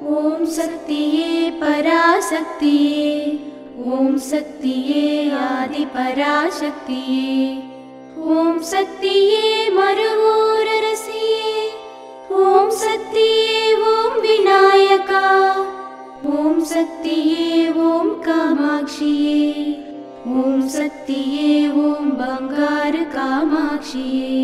ओम शक्तिये पराशक्तिये, ओम शक्तिये आदि पराशक्तिये, ओम शक्तिये मरुवोररसिये, ओम शक्तिये ओम विनायका, ओम शक्तिये ओम कामाक्षिये, ओम शक्तिये ओम बंगार कामाक्षिये।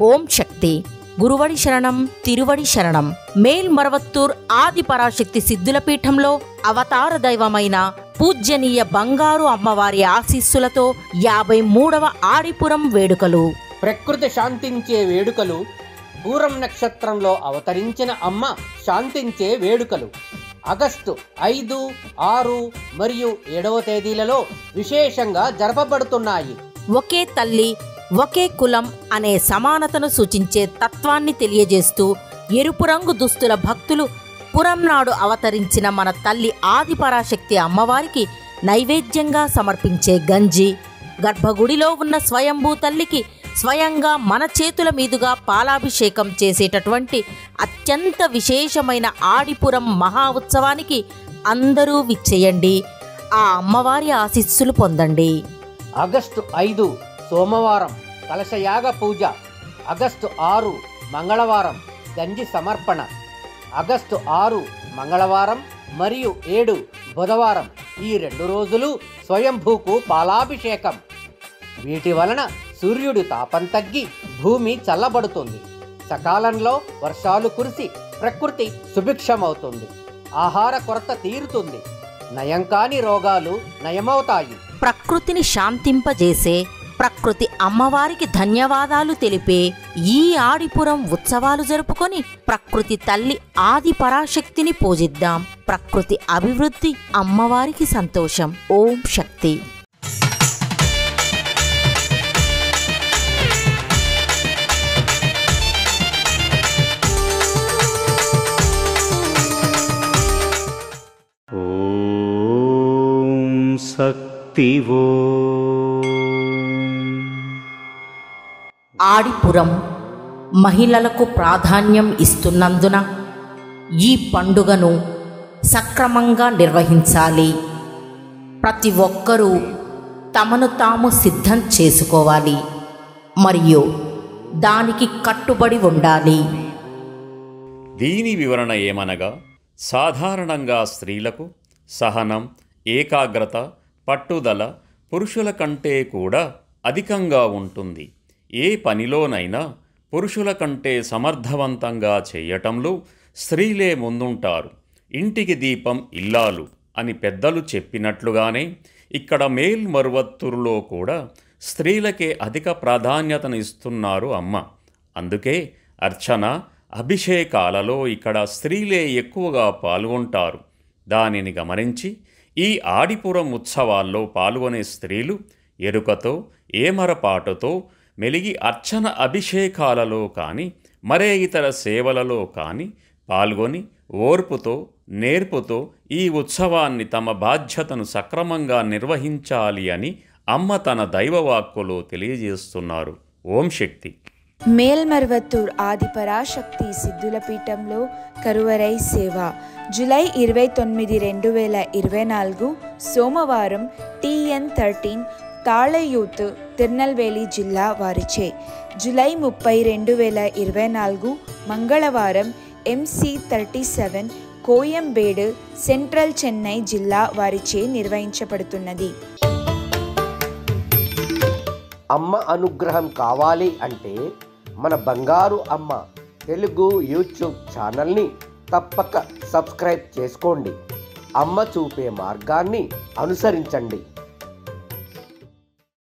ఓం శక్తి గురువడి శరణం తిరువడి శరణం. మేల్మరవత్తూర్ ఆది పరాశక్తి సిద్ధుల పీఠంలో అవతార దైవమైన పూజ్యనీయ బంగారు అమ్మవారి ఆశీస్సులతో 53వ ఆడిపురం వేడుకలు. ప్రకృతి శాంతించే వేడుకలు. పూరం నక్షత్రంలో అవతరించిన అమ్మ శాంతించే వేడుకలు ఆగస్టు 5, 6 మరియు 7వ తేదీలలో విశేషంగా జరపబడుతున్నాయి. ఒకే తల్లి ఒకే కులం అనే సమానతను సూచించే తత్వాన్ని తెలియజేస్తూ ఎరుపు రంగు దుస్తుల భక్తులు పురం నాడు అవతరించిన మన తల్లి ఆదిపరాశక్తి అమ్మవారికి నైవేద్యంగా సమర్పించే గంజి, గర్భగుడిలో ఉన్న స్వయంభూ తల్లికి స్వయంగా మన చేతుల మీదుగా పాలాభిషేకం చేసేటటువంటి అత్యంత విశేషమైన ఆడిపురం మహా ఉత్సవానికి అందరూ విచ్చేయండి. ఆ అమ్మవారి ఆశీస్సులు పొందండి. ఆగస్టు 5 సోమవారం కలశయాగ పూజ, ఆగస్టు 6 మంగళవారం గంజి సమర్పణ, ఆగస్టు 6 మంగళవారం మరియు 7 బుధవారం ఈ 2 రోజులు స్వయంభూకు పాలాభిషేకం. వీటి వలన సూర్యుడి తాపం తగ్గి భూమి చల్లబడుతుంది. సకాలంలో వర్షాలు కురిసి ప్రకృతి సుభిక్షమవుతుంది. ఆహార కొరత తీరుతుంది. నయం కాని రోగాలు నయమవుతాయి. ప్రకృతిని శాంతింపజేసే ప్రకృతి అమ్మవారికి ధన్యవాదాలు తెలిపే ఈ ఆడిపురం ఉత్సవాలు జరుపుకొని ప్రకృతి తల్లి ఆది పరాశక్తిని పూజిద్దాం. ప్రకృతి అభివృద్ధి, అమ్మవారికి సంతోషం. ఓం శక్తి. ఓం శక్తివో. ఆడిపురం మహిళలకు ప్రాధాన్యం ఇస్తున్నందున ఈ పండుగను సక్రమంగా నిర్వహించాలి. ప్రతి ఒక్కరూ తమను తాము సిద్ధం చేసుకోవాలి మరియు దానికి కట్టుబడి ఉండాలి. దీని వివరణ ఏమనగా, సాధారణంగా స్త్రీలకు సహనం, ఏకాగ్రత, పట్టుదల పురుషుల కంటే కూడా అధికంగా ఉంటుంది. ఏ పనిలోనైనా పురుషుల కంటే సమర్థవంతంగా చేయటంలో స్త్రీలే ముందుంటారు. ఇంటికి దీపం ఇల్లాలు అని పెద్దలు చెప్పినట్లుగానే ఇక్కడ మేల్మరువత్తూరులో కూడా స్త్రీలకే అధిక ప్రాధాన్యతను ఇస్తున్నారు అమ్మ. అందుకే అర్చన, అభిషేకాలలో ఇక్కడ స్త్రీలే ఎక్కువగా పాల్గొంటారు. దానిని గమనించి ఈ ఆడిపురం ఉత్సవాల్లో పాల్గొనే స్త్రీలు ఎరుకతో, ఏమరపాటుతో మెలిగి అర్చన, అభిషేకాలలో కానీ మరే ఇతర సేవలలో కానీ పాల్గొని ఓర్పుతో, నేర్పుతో ఈ ఉత్సవాన్ని తమ బాధ్యతను సక్రమంగా నిర్వహించాలి అని అమ్మ తన దైవవాక్కులో తెలియజేస్తున్నారు. ఓం శక్తి. మేల్మరువత్తూర్ ఆది పరాశక్తి సిద్ధుల పీఠంలో కరువరై సేవ జూలై 29, 2024 సోమవారం TN 13 తాళయూత్ తిరునల్వేలి జిల్లా వారిచే, జూలై 30, 2024 మంగళవారం MC 37 కోయంబేడు సెంట్రల్ చెన్నై జిల్లా వారిచే నిర్వహించబడుతున్నది. అమ్మ అనుగ్రహం కావాలి అంటే మన బంగారు అమ్మ తెలుగు యూట్యూబ్ ఛానల్ని తప్పక సబ్స్క్రైబ్ చేసుకోండి. అమ్మ చూపే మార్గాన్ని అనుసరించండి.